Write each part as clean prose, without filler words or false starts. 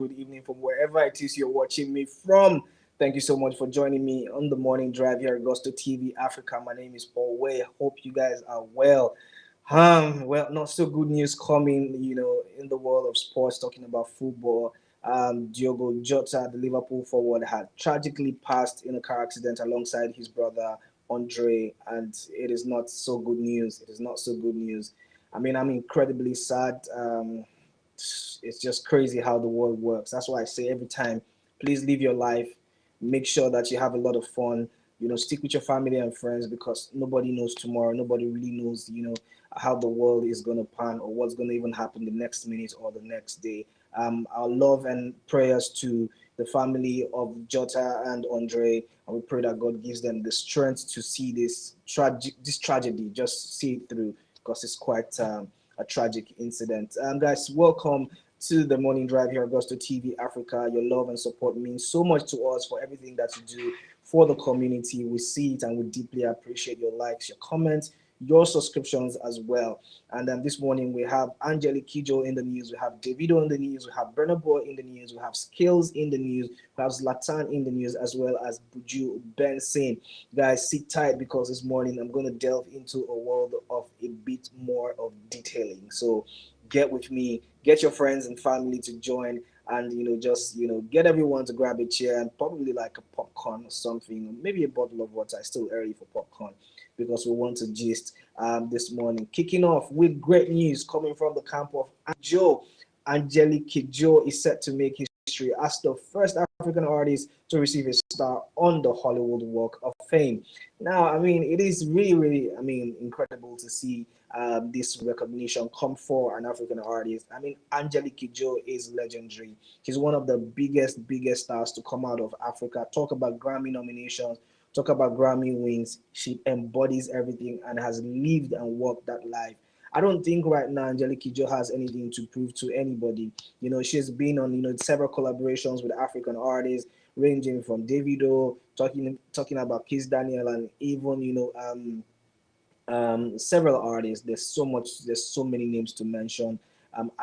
good evening from wherever it is you're watching me from. Thank you so much for joining me on the morning drive here at Gusto TV Africa. My name is Paul Way. Hope you guys are well. Not so good news coming, in the world of sports, talking about football. Diogo Jota, the Liverpool forward, had tragically passed in a car accident alongside his brother Andre, and it is not so good news. It is not so good news. I mean, I'm incredibly sad. It's just crazy how the world works. That's why I say every time, please live your life. Make sure that you have a lot of fun. Stick with your family and friends because nobody knows tomorrow. Nobody really knows, how the world is going to pan or what's going to even happen the next minute or the next day. Our love and prayers to the family of Jota and Andre, and we pray that God gives them the strength to see this tragedy, just see it through because it's quite a tragic incident. Guys, welcome to the morning drive here at Augusto TV Africa. Your love and support means so much to us for everything that you do for the community. We see it and we deeply appreciate your likes, your comments, your subscriptions as well. And then this morning we have Angelique Kidjo in the news, we have Davido in the news, we have Burna Boy in the news, we have Skales in the news, we have Zlatan in the news, as well as Buju Benson. Guys, sit tight because this morning I'm going to delve into a world of a bit more of detailing. So get with me, get your friends and family to join, and just get everyone to grab a chair and probably like a popcorn or something, maybe a bottle of water. It's still early for popcorn because we want to gist this morning. Kicking off with great news coming from the camp of Joe. Angelique Kidjo is set to make history as the first African artist to receive a star on the Hollywood Walk of Fame. Now, I mean, it is really, really, incredible to see this recognition come for an African artist. I mean, Angelique Kidjo is legendary. She's one of the biggest stars to come out of Africa. Talk about Grammy nominations, talk about Grammy wins. She embodies everything and has lived and walked that life. I don't think right now Angelique Kidjo has anything to prove to anybody. She's been on several collaborations with African artists, ranging from Davido, talking about Kiss Daniel, and even several artists. There's so many names to mention.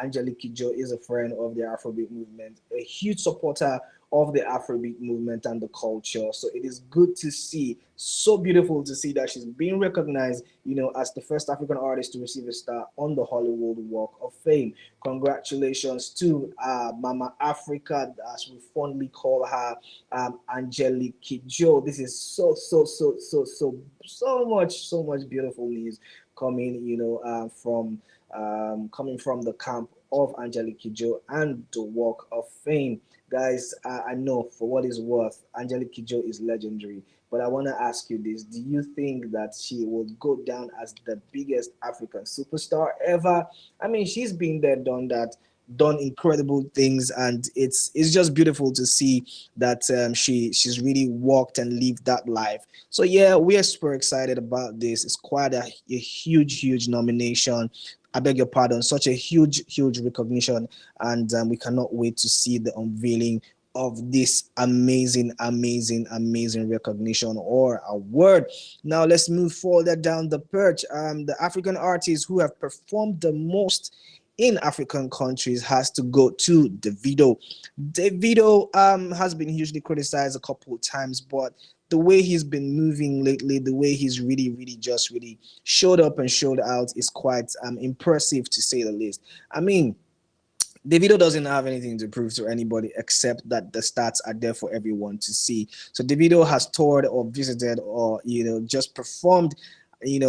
Angelique Kidjo is a friend of the Afrobeat movement, a huge supporter of the Afrobeat movement and the culture. So it is good to see, so beautiful to see that she's being recognized, as the first African artist to receive a star on the Hollywood Walk of Fame. Congratulations to Mama Africa, as we fondly call her, Angelique Kidjo. This is so much beautiful news coming, coming from the camp of Angelique Kidjo and the Walk of Fame. Guys, I know for what it's worth, Angelique Kidjo is legendary. But I want to ask you this. Do you think that she will go down as the biggest African superstar ever? I mean, she's been there, done that, done incredible things, and it's just beautiful to see that she's really walked and lived that life. So yeah, we are super excited about this. It's quite a huge nomination. I beg your pardon, such a huge recognition, and we cannot wait to see the unveiling of this amazing recognition or award. Now let's move further down the perch. The African artists who have performed the most in African countries has to go to Davido. Davido has been hugely criticized a couple of times, but the way he's been moving lately, the way he's really showed up and showed out is quite impressive to say the least. I mean, Davido doesn't have anything to prove to anybody except that the stats are there for everyone to see. So Davido has toured or visited or just performed in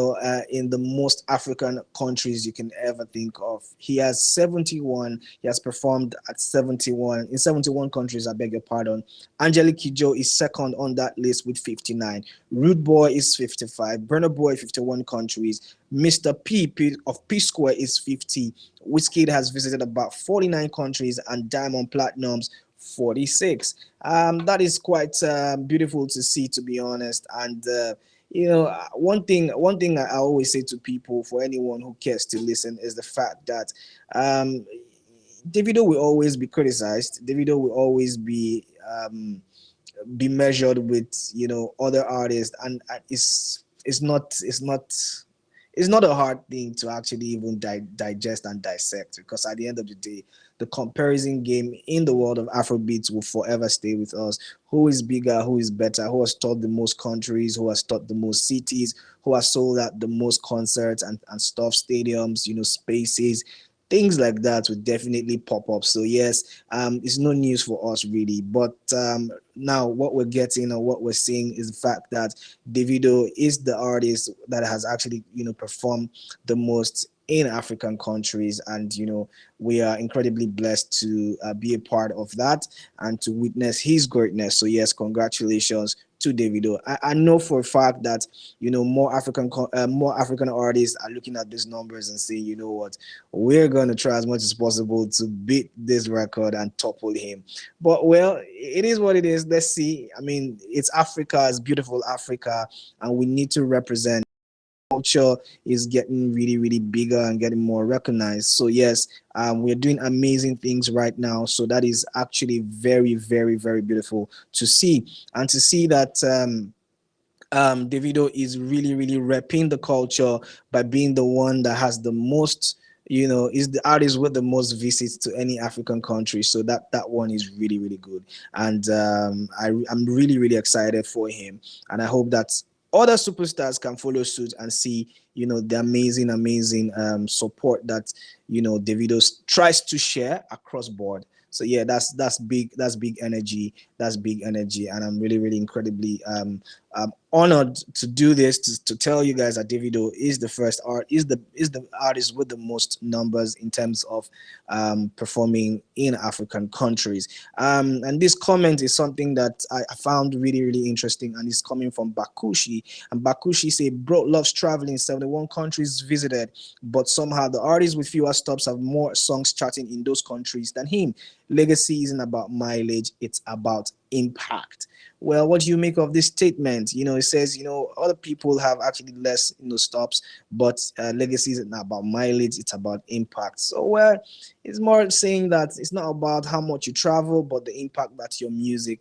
the most African countries you can ever think of. He has 71. He has performed at 71 in 71 countries. I beg your pardon. Angelique Kidjo is second on that list with 59. Rude Boy is 55. Burna Boy 51 countries. Mr. P of P Square is 50. Wizkid has visited about 49 countries and Diamond Platinums 46. That is quite beautiful to see, to be honest. And one thing I always say to people, for anyone who cares to listen, is the fact that Davido will always be criticized. Davido will always be measured with other artists, and it's it's not a hard thing to actually even digest and dissect, because at the end of the day, the comparison game in the world of Afrobeats will forever stay with us. Who is bigger? Who is better? Who has taught the most countries? Who has taught the most cities? Who has sold out the most concerts and stuff, stadiums, spaces, things like that would definitely pop up. So yes, it's no news for us really. But now what we're getting or what we're seeing is the fact that Davido is the artist that has actually performed the most in African countries, and we are incredibly blessed to be a part of that and to witness his greatness. So yes, congratulations to Davido. I know for a fact that more African artists are looking at these numbers and saying, you know what, we're going to try as much as possible to beat this record and topple him. But well, it is what it is. Let's see. I mean, it's Africa, it's beautiful Africa, and we need to represent. Culture is getting really, really bigger and getting more recognized. So yes, we're doing amazing things right now. So that is actually very, very, very beautiful to see, and to see that Davido is really, really repping the culture by being the one that has the most, is the artist with the most visits to any African country. So that one is really, really good, and I'm really, really excited for him, and I hope that other superstars can follow suit and see, the amazing, amazing support that Davido tries to share across board. So yeah, that's big. That's big energy. That's big energy, and I'm really, really incredibly honored to do this to tell you guys that Davido is the first is the artist with the most numbers in terms of performing in African countries. And this comment is something that I found really, really interesting, and it's coming from Bakushi. And Bakushi say, "Bro loves traveling, 71 countries visited, but somehow the artists with fewer stops have more songs charting in those countries than him. Legacy isn't about mileage; it's about impact." Well, what do you make of this statement? It says, other people have actually less, stops, but legacy is not about mileage, it's about impact. So, well, it's more saying that it's not about how much you travel, but the impact that your music,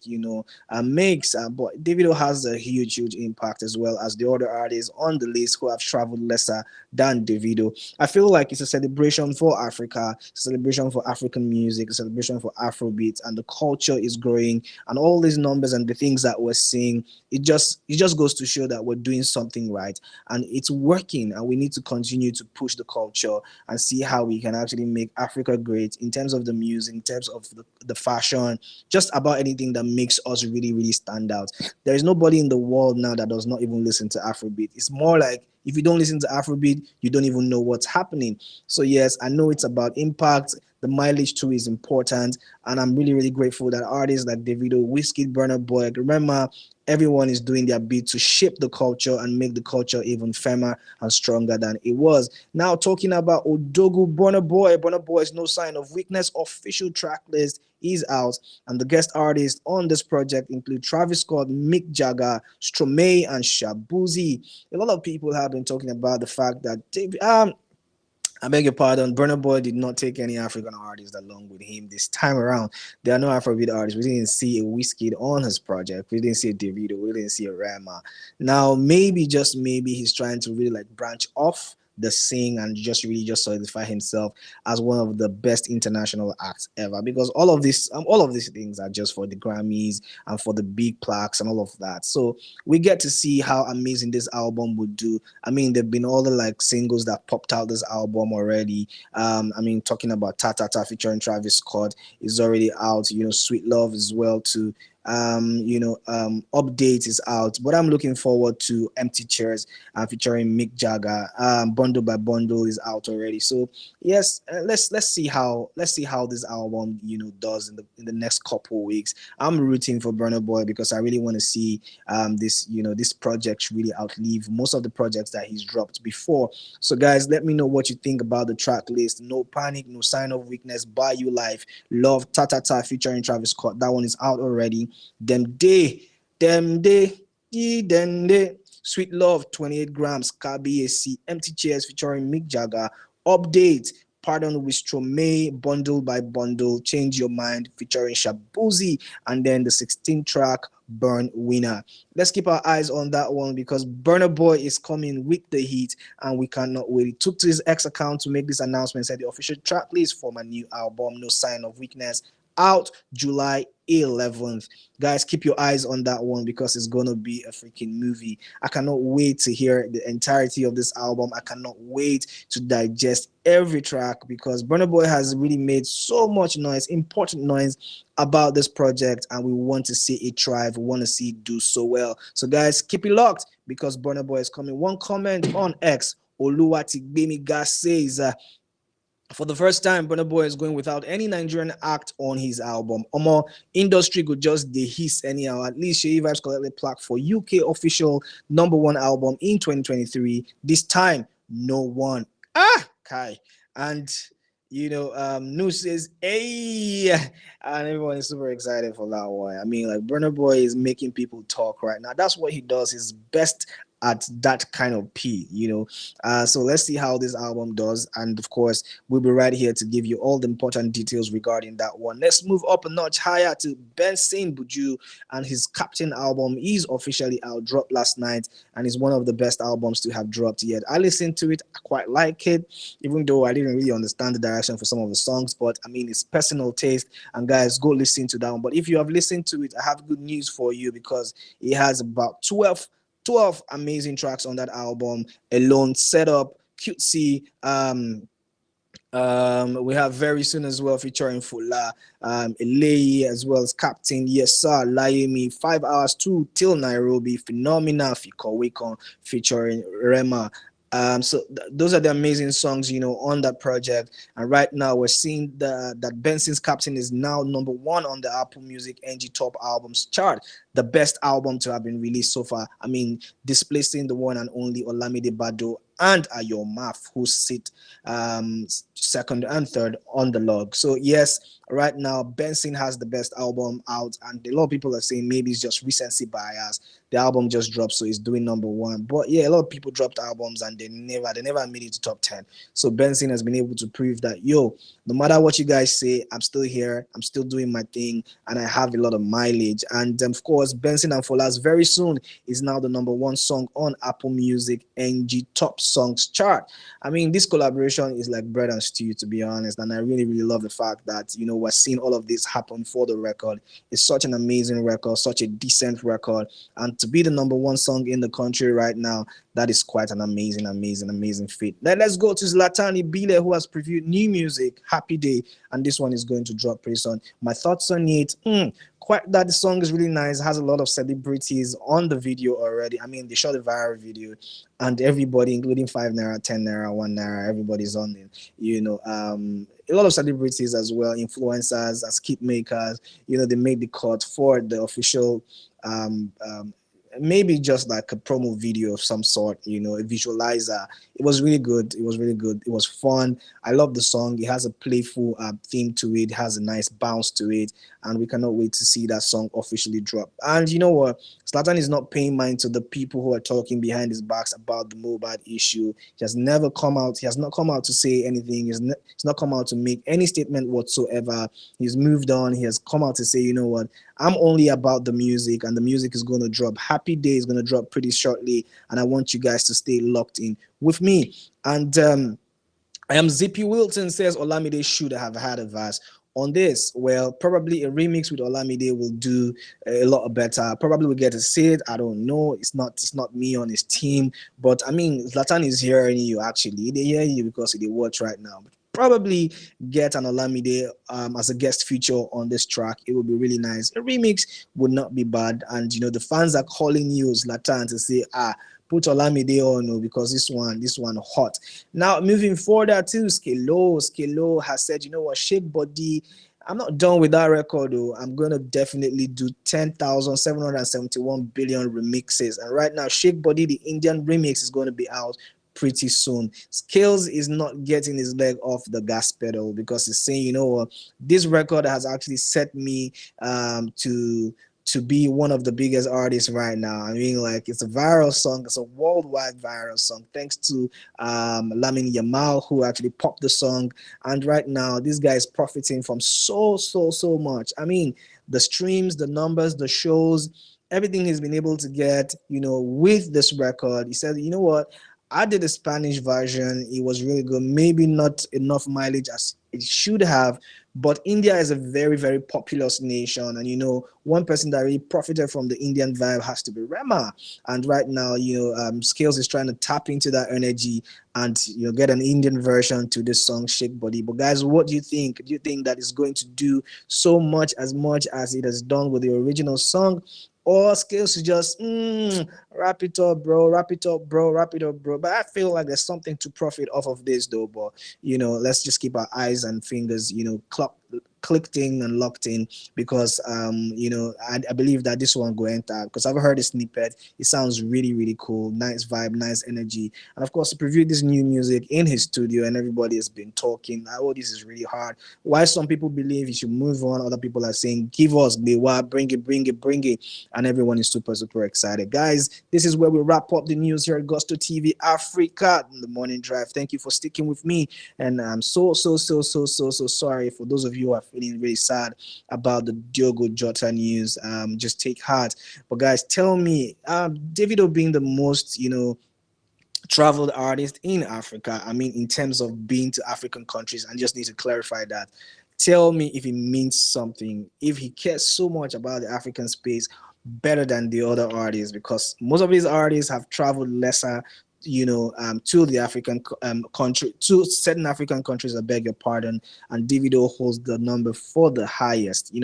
makes. But Davido has a huge, huge impact, as well as the other artists on the list who have traveled lesser than Davido. I feel like it's a celebration for Africa, a celebration for African music, a celebration for Afrobeat, and the culture is growing, and all these numbers and the things that we're seeing, it just goes to show that we're doing something right, and it's working, and we need to continue to push the culture and see how we can actually make Africa great in terms of the music, in terms of the fashion, just about anything that makes us really, really stand out. There is nobody in the world now that does not even listen to Afrobeat. It's more like, if you don't listen to Afrobeat, you don't even know what's happening. So yes, I know it's about impact. The mileage too is important, and I'm really, really grateful that artists like Davido, Whiskey, Burna Boy, remember, everyone is doing their bit to shape the culture and make the culture even firmer and stronger than it was. Now, talking about Odogu, Burna Boy is no sign of weakness. Official track list is out, and the guest artists on this project include Travis Scott, Mick Jagger, Stromae, and Shabuzi. A lot of people have been talking about the fact that I beg your pardon, Burna Boy did not take any African artists along with him this time around. There are no Afrobeat artists. We didn't see a Wizkid on his project. We didn't see a Davido. We didn't see a Rema. Now, maybe, just maybe, he's trying to really like branch off the scene and just really just solidify himself as one of the best international acts ever, because all of these things are just for the Grammys and for the big plaques and all of that. So we get to see how amazing this album would do. I mean, there've been all the like singles that popped out this album already. I mean, talking about Ta Ta Ta featuring Travis Scott is already out. Sweet Love as well too. Update is out, but I'm looking forward to Empty Chairs featuring Mick Jagger. Bundle by Bundle is out already. So yes, let's see how this album does in the next couple of weeks. I'm rooting for Burna Boy because I really want to see this project really outlive most of the projects that he's dropped before. So guys, let me know what you think about the track list. No Panic, No Sign of Weakness, Buy You Life, Love, Ta Ta Ta featuring Travis Scott. That one is out already. Them day, them day. Sweet Love, 28 grams, KBAC, Empty Chairs featuring Mick Jagger, Update, Pardon with Stromae, Bundle by Bundle, Change Your Mind featuring Shabuzi, and then the 16th track, Burn Winner. Let's keep our eyes on that one because Burna Boy is coming with the heat and we cannot wait. He took to his X account to make this announcement, said the official track list for my new album, No Sign of Weakness, out July 11th. Guys, keep your eyes on that one because it's gonna be a freaking movie. I cannot wait to hear the entirety of this album. I cannot wait to digest every track because Burna Boy has really made so much noise, important noise about this project, and we want to see it thrive. We want to see it do so well. So, guys, keep it locked because Burna Boy is coming. One comment on X, Oluwatigbemi Gas says, for the first time, Burna Boy is going without any Nigerian act on his album. Omo, industry could just de hiss anyhow. At least Sheyi Vibes collected plaque for UK official #1 album in 2023. This time, no one. Kai. And Nu says, hey, and everyone is super excited for that one. I mean, like Burna Boy is making people talk right now. That's what he does. His best at that kind of so let's see how this album does, and of course we'll be right here to give you all the important details regarding that one. Let's move up a notch higher to Benson Buju, and his Captain album is officially out, dropped last night, and is one of the best albums to have dropped yet. I listened to it, I quite like it, even though I didn't really understand the direction for some of the songs, but I mean it's personal taste, and guys, go listen to that one. But if you have listened to it, I have good news for you because it has about 12 amazing tracks on that album alone. Setup, Cutesy, we have very soon as well featuring Fula, Elei, as well as Captain, yes sir, Laimi, 5 hours 2 till Nairobi, Phenomena, Fikowekon featuring Rema. Those are the amazing songs, on that project. And right now we're seeing that Benson's Captain is now #1 on the Apple Music NG Top Albums chart, the best album to have been released so far. I mean, displacing the one and only Olamide Bado and Ayomaf, who sit second and third on the log. So yes, right now Benson has the best album out, and a lot of people are saying maybe it's just recency bias. The album just dropped, so it's doing #1. But yeah, a lot of people dropped albums and they never made it to top 10. So Benson has been able to prove that no matter what you guys say, I'm still here, I'm still doing my thing, and I have a lot of mileage. And of course, Benson and Folas very soon is now the #1 song on Apple Music NG Top Songs chart. I mean, this collaboration is like bread and stew, to be honest, and I really love the fact that we're seeing all of this happen for the record. It's such an amazing record, such a decent record, and to be the #1 song in the country right now, that is quite an amazing feat. Let's go to Zlatan Ibile, who has previewed new music, Happy Day, and this one is going to drop pretty soon. My thoughts on it, quite that the song is really nice, has a lot of celebrities on the video already. I mean, they shot a viral video and everybody, including 5 naira, 10 naira, 1 naira, everybody's on it. A lot of celebrities as well, influencers, as kit makers, they made the cut for the official maybe just like a promo video of some sort, a visualizer. It was really good. It was fun. I love the song. It has a playful theme to it. It has a nice bounce to it, and we cannot wait to see that song officially drop. And you know what? Zlatan is not paying mind to the people who are talking behind his backs about the Mohbad issue. He has never come out. He has not come out to say anything. He's not come out to make any statement whatsoever. He's moved on. He has come out to say, you know what? I'm only about the music, and the music is going to drop. Happy Day is going to drop pretty shortly, and I want you guys to stay locked in with me. And I am Zippy Wilton says Olamide should have had a verse on this. Well, probably a remix with Olamide will do a lot better. Probably we'll get to see it. I don't know. It's not me on his team, but I mean, Zlatan is hearing you. Actually, they hear you because they watch right now. Probably get an Olamide as a guest feature on this track. It would be really nice. A remix would not be bad, and the fans are calling you Zlatan to say put Olamide on because this one hot. Now moving forward to Skalo has said, what, shake body. I'm not done with that record though. I'm gonna definitely do 10,771 billion remixes, and right now Shake Body, the Indian remix, is going to be out pretty soon. Skales is not getting his leg off the gas pedal because he's saying, this record has actually set me to to be one of the biggest artists right now. I mean, like, it's a viral song, it's a worldwide viral song, thanks to Lamin Yamal, who actually popped the song. And right now, this guy is profiting from so much. I mean, the streams, the numbers, the shows, everything he's been able to get, with this record. He said, you know what? I did a Spanish version. It was really good. Maybe not enough mileage as it should have, but India is a very populous nation, and one person that really profited from the Indian vibe has to be Rema. And right now, Skales is trying to tap into that energy and get an Indian version to this song Shake Body. But guys, what do you think? Do you think that it's going to do so much as it has done with the original song? Or Skills to just wrap it up, bro, wrap it up, bro, wrap it up, bro. But I feel like there's something to profit off of this, though. But let's just keep our eyes and fingers, clicked in and locked in, because I believe that this one go enter, because I've heard a snippet. It sounds really cool, nice vibe, nice energy. And of course, to preview this new music in his studio, and everybody has been talking, oh, this is really hard. Why some people believe he should move on, other people are saying give us the what, bring it, and everyone is super excited. Guys, this is where we wrap up the news here at Gusto TV Africa in the morning drive. Thank you for sticking with me, and I'm so sorry for those of you who are feeling really sad about the Diogo Jota news. Just take heart. But guys, tell me, Davido being the most traveled artist in Africa, I mean, in terms of being to African countries, and just need to clarify that. Tell me if it means something, if he cares so much about the African space better than the other artists, because most of these artists have traveled lesser, to the African country, to certain African countries, I beg your pardon, and Davido holds the number for the highest.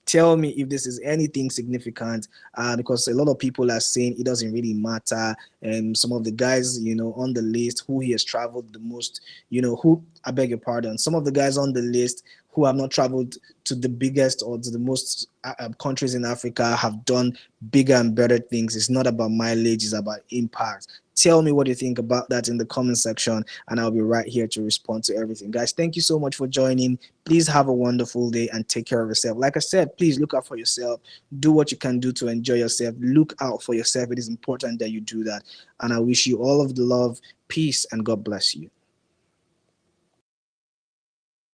Tell me if this is anything significant, because a lot of people are saying it doesn't really matter. And some of the guys, on the list who he has traveled the most, who, I beg your pardon, some of the guys on the list who have not traveled to the biggest or to the most countries in Africa have done bigger and better things. It's not about mileage, it's about impact. Tell me what you think about that in the comment section, and I'll be right here to respond to everything. Guys, thank you so much for joining. Please have a wonderful day and take care of yourself. Like I said, please look out for yourself. Do what you can do to enjoy yourself. Look out for yourself. It is important that you do that. And I wish you all of the love, peace, and God bless you.